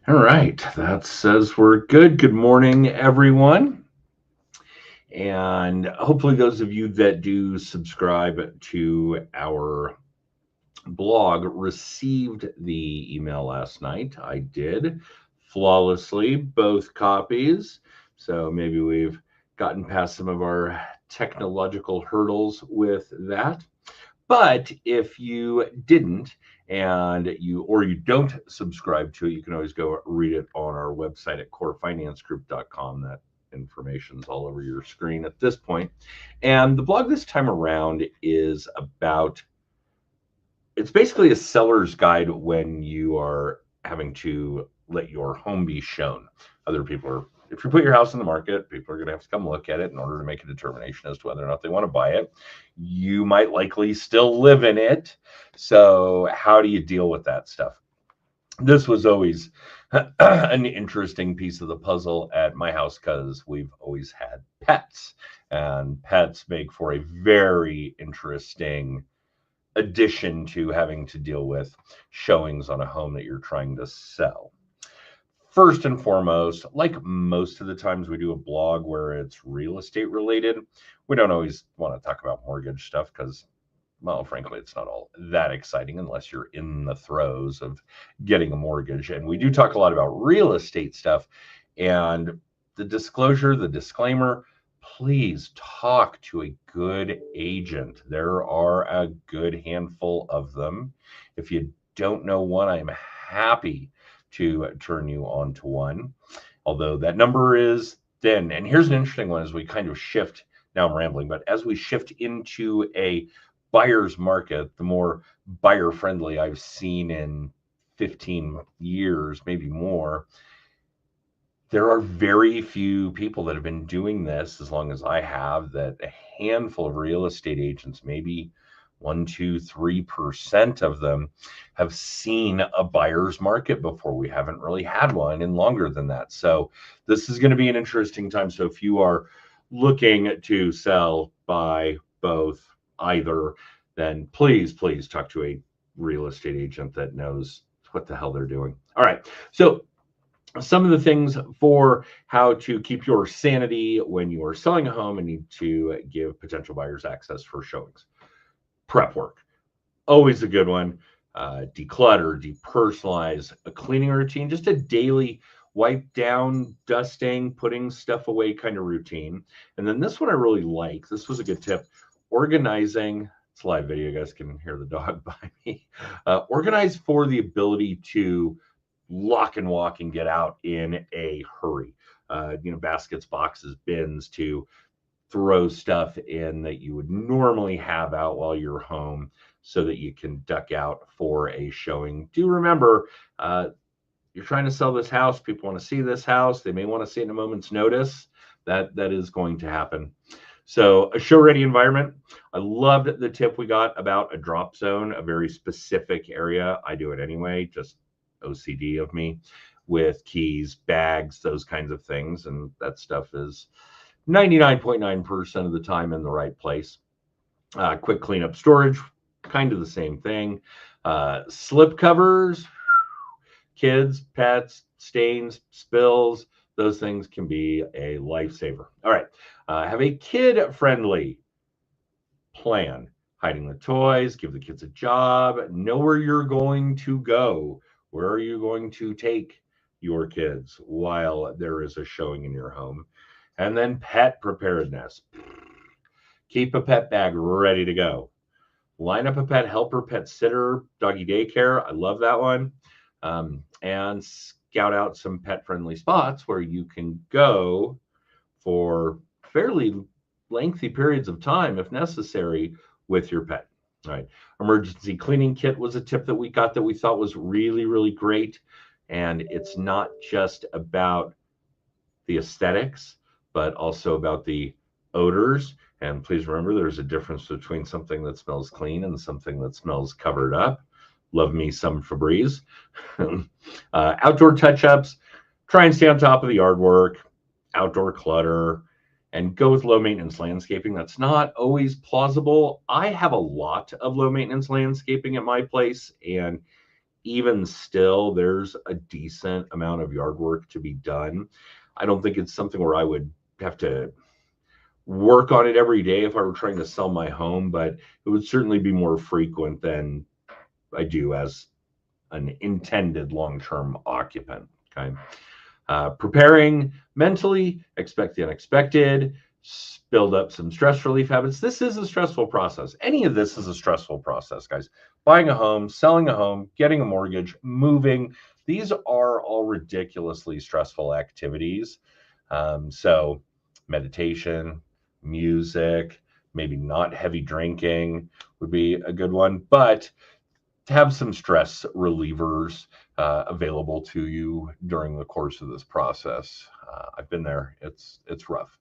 All right, that says we're good. Good morning, everyone. And hopefully, those of you that do subscribe to our blog received the email last night. I did flawlessly, both copies. So maybe we've gotten past some of our technological hurdles with that. But if you didn't you don't subscribe to it, you can always go read it on our website at corefinancegroup.com. That information's all over your screen at this point. And the blog this time around is about it's basically a seller's guide when you are having to let your home be shown. Other people are, if you put your house in the market, people are going to have to come look at it in order to make a determination as to whether or not they want to buy it. You might likely still live in it. So, how do you deal with that stuff? This was always an interesting piece of the puzzle at my house because we've always had pets, and pets make for a very interesting addition to having to deal with showings on a home that you're trying to sell. First and foremost, like most of the times we do a blog where it's real estate related, we don't always want to talk about mortgage stuff because, well, frankly, it's not all that exciting unless you're in the throes of getting a mortgage. And we do talk a lot about real estate stuff. And the disclosure, the disclaimer, please talk to a good agent. There are a good handful of them. If you don't know one, I'm happy to turn you on to one, although that number is thin. And here's an interesting one as we kind of shift. Now I'm rambling, but as we shift into a buyer's market, the more buyer friendly I've seen in 15 years, maybe more, there are very few people that have been doing this as long as I have, that a handful of real estate agents, maybe 1, 2, 3% of them have seen a buyer's market before. We haven't really had one in longer than that. So this is going to be an interesting time. So if you are looking to sell, buy, both, either, then please talk to a real estate agent that knows what the hell they're doing. All right. So some of the things for how to keep your sanity when you are selling a home and need to give potential buyers access for showings. Prep work, always a good one. Declutter, depersonalize, a cleaning routine, just a daily wipe down, dusting, putting stuff away kind of routine. And then this one I really like. This was a good tip. Organizing. It's a live video. You guys can hear the dog by me. Organize for the ability to lock and walk and get out in a hurry. Baskets, boxes, bins to throw stuff in that you would normally have out while you're home so that you can duck out for a showing. Do remember, you're trying to sell this house. People want to see this house. They may want to see it in a moment's notice. That is going to happen. So a show ready environment. I loved the tip we got about a drop zone, a very specific area. I do it anyway, just OCD of me, with keys, bags, those kinds of things. And that stuff is 99.9% of the time in the right place. Quick cleanup storage, kind of the same thing. Slip covers, kids, pets, stains, spills, those things can be a lifesaver. All right. Have a kid-friendly plan. Hiding the toys, give the kids a job, know where you're going to go. Where are you going to take your kids while there is a showing in your home? And then pet preparedness. Keep a pet bag ready to go. Line up a pet helper, pet sitter, doggy daycare. I love that one. And scout out some pet-friendly spots where you can go for fairly lengthy periods of time, if necessary, with your pet. All right. Emergency cleaning kit was a tip that we got that we thought was really, really great. And it's not just about the aesthetics, but also about the odors. And please remember, there's a difference between something that smells clean and something that smells covered up. Love me some Febreze. Outdoor touch-ups. Try and stay on top of the yard work, outdoor clutter, and go with low maintenance landscaping. That's not always plausible. I have a lot of low maintenance landscaping at my place, and even still, there's a decent amount of yard work to be done. I don't think it's something where I would have to work on it every day if I were trying to sell my home, but it would certainly be more frequent than I do as an intended long-term occupant. Okay. Preparing mentally, expect the unexpected, build up some stress relief habits. This is a stressful process. Any of this is a stressful process, guys. Buying a home, selling a home, getting a mortgage, moving. These are all ridiculously stressful activities. So meditation, music, maybe not heavy drinking would be a good one, but have some stress relievers available to you during the course of this process. I've been there. It's rough.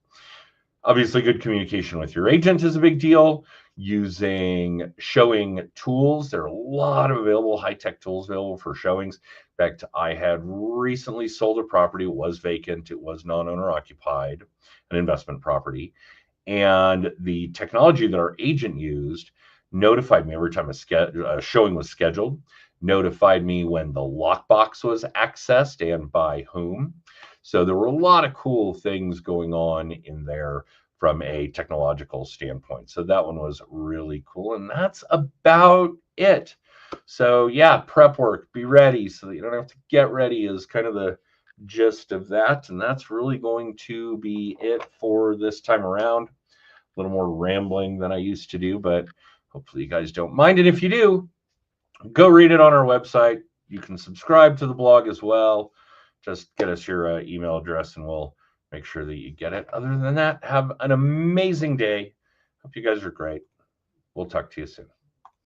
Obviously, good communication with your agent is a big deal. Using showing tools. There are a lot of available high-tech tools available for showings. In fact, I had recently sold a property. It was vacant. It was non-owner occupied, an investment property. And the technology that our agent used notified me every time a showing was scheduled, notified me when the lockbox was accessed and by whom. So there were a lot of cool things going on in there from a technological standpoint. So that one was really cool. And that's about it. So yeah, prep work, be ready so that you don't have to get ready is kind of the gist of that. And that's really going to be it for this time around. A little more rambling than I used to do, but hopefully you guys don't mind. And if you do, go read it on our website. You can subscribe to the blog as well. Just get us your email address and we'll make sure that you get it. Other than that, have an amazing day. Hope you guys are great. We'll talk to you soon.